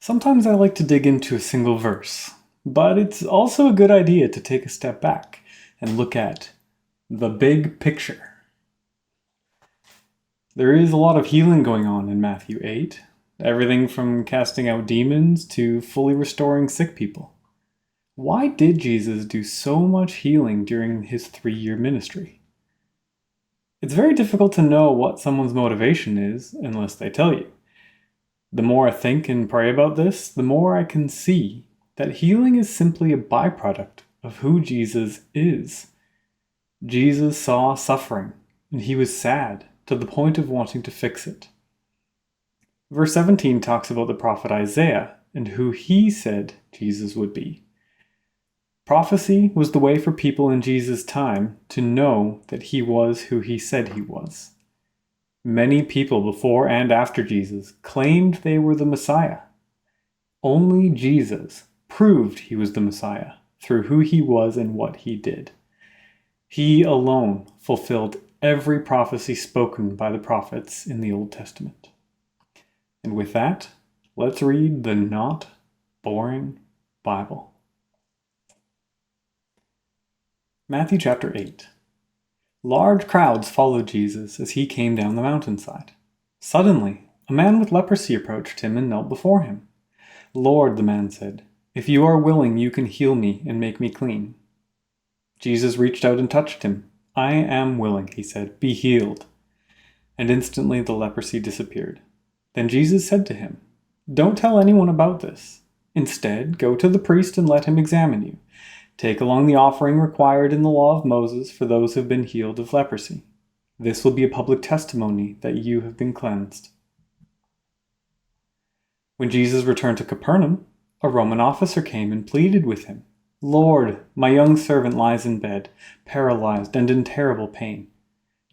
Sometimes I like to dig into a single verse, but it's also a good idea to take a step back and look at the big picture. There is a lot of healing going on in Matthew 8, everything from casting out demons to fully restoring sick people. Why did Jesus do so much healing during his 3-year ministry? It's very difficult to know what someone's motivation is unless they tell you. The more I think and pray about this, the more I can see that healing is simply a byproduct of who Jesus is. Jesus saw suffering, and he was sad to the point of wanting to fix it. Verse 17 talks about the prophet Isaiah and who he said Jesus would be. Prophecy was the way for people in Jesus' time to know that he was who he said he was. Many people before and after Jesus claimed they were the Messiah. Only Jesus proved he was the Messiah through who he was and what he did. He alone fulfilled every prophecy spoken by the prophets in the Old Testament. And with that, let's read the not boring Bible. Matthew chapter 8. Large crowds followed Jesus as he came down the mountainside. Suddenly, a man with leprosy approached him and knelt before him. "Lord," the man said, "if you are willing, you can heal me and make me clean." Jesus reached out and touched him. "I am willing," he said, "be healed." And instantly the leprosy disappeared. Then Jesus said to him, "Don't tell anyone about this. Instead, go to the priest and let him examine you. Take along the offering required in the law of Moses for those who have been healed of leprosy. This will be a public testimony that you have been cleansed." When Jesus returned to Capernaum, a Roman officer came and pleaded with him, "Lord, my young servant lies in bed, paralyzed and in terrible pain."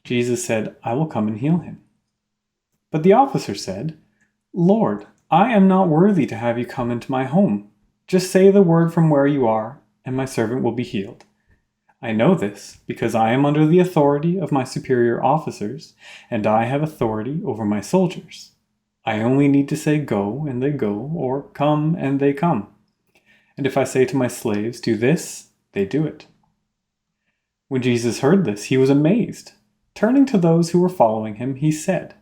Jesus said, "I will come and heal him." But the officer said, "Lord, I am not worthy to have you come into my home. Just say the word from where you are, and my servant will be healed. I know this because I am under the authority of my superior officers, and I have authority over my soldiers. I only need to say go, and they go, or come, and they come. And if I say to my slaves, do this, they do it." When Jesus heard this, he was amazed. Turning to those who were following him, he said,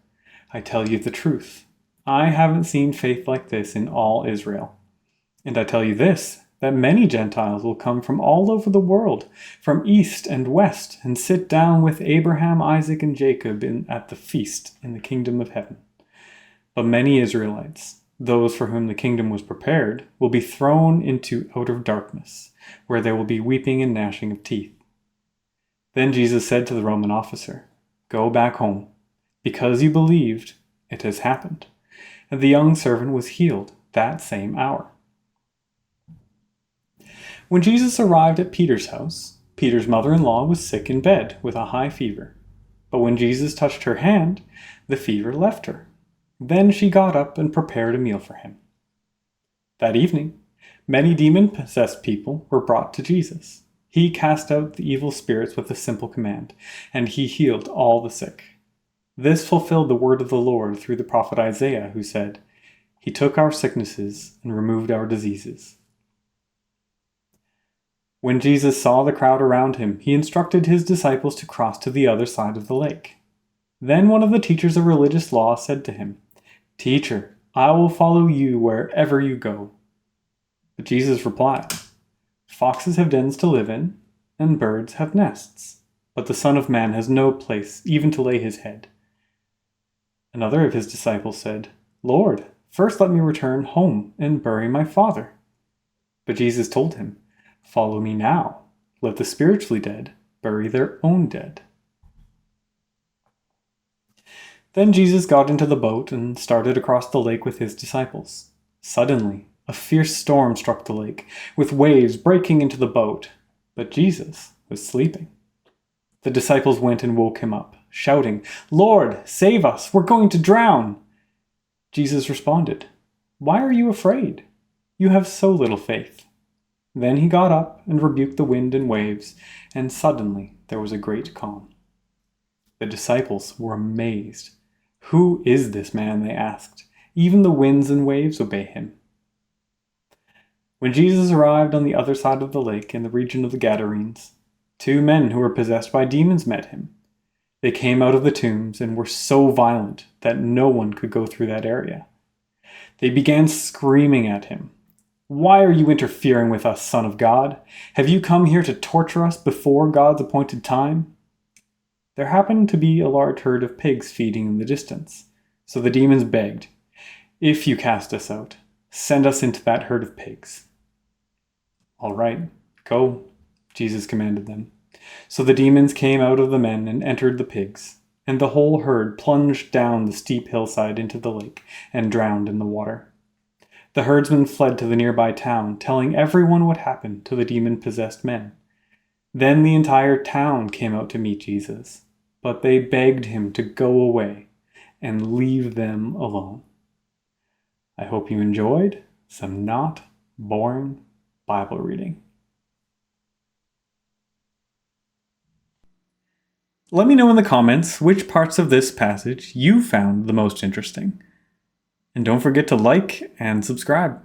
"I tell you the truth. I haven't seen faith like this in all Israel. And I tell you this, that many Gentiles will come from all over the world, from east and west, and sit down with Abraham, Isaac, and Jacob at the feast in the kingdom of heaven. But many Israelites, those for whom the kingdom was prepared, will be thrown into outer darkness, where there will be weeping and gnashing of teeth." Then Jesus said to the Roman officer, "Go back home. Because you believed, it has happened." And the young servant was healed that same hour. When Jesus arrived at Peter's house, Peter's mother-in-law was sick in bed with a high fever. But when Jesus touched her hand, the fever left her. Then she got up and prepared a meal for him. That evening, many demon-possessed people were brought to Jesus. He cast out the evil spirits with a simple command, and he healed all the sick. This fulfilled the word of the Lord through the prophet Isaiah, who said, "He took our sicknesses and removed our diseases." When Jesus saw the crowd around him, he instructed his disciples to cross to the other side of the lake. Then one of the teachers of religious law said to him, "Teacher, I will follow you wherever you go." But Jesus replied, "Foxes have dens to live in, and birds have nests, but the Son of Man has no place even to lay his head." Another of his disciples said, "Lord, first let me return home and bury my father." But Jesus told him, "Follow me now. Let the spiritually dead bury their own dead." Then Jesus got into the boat and started across the lake with his disciples. Suddenly, a fierce storm struck the lake, with waves breaking into the boat, but Jesus was sleeping. The disciples went and woke him up, shouting, "Lord, save us! We're going to drown!" Jesus responded, "Why are you afraid? You have so little faith." Then he got up and rebuked the wind and waves, and suddenly there was a great calm. The disciples were amazed. "Who is this man?" they asked. "Even the winds and waves obey him." When Jesus arrived on the other side of the lake in the region of the Gadarenes, 2 men who were possessed by demons met him. They came out of the tombs and were so violent that no one could go through that area. They began screaming at him, "Why are you interfering with us, Son of God? Have you come here to torture us before God's appointed time?" There happened to be a large herd of pigs feeding in the distance, so the demons begged, "If you cast us out, send us into that herd of pigs." "All right, go," Jesus commanded them. So the demons came out of the men and entered the pigs, and the whole herd plunged down the steep hillside into the lake and drowned in the water. The herdsmen fled to the nearby town, telling everyone what happened to the demon-possessed men. Then the entire town came out to meet Jesus, but they begged him to go away and leave them alone. I hope you enjoyed some not boring Bible reading. Let me know in the comments which parts of this passage you found the most interesting. And don't forget to like and subscribe.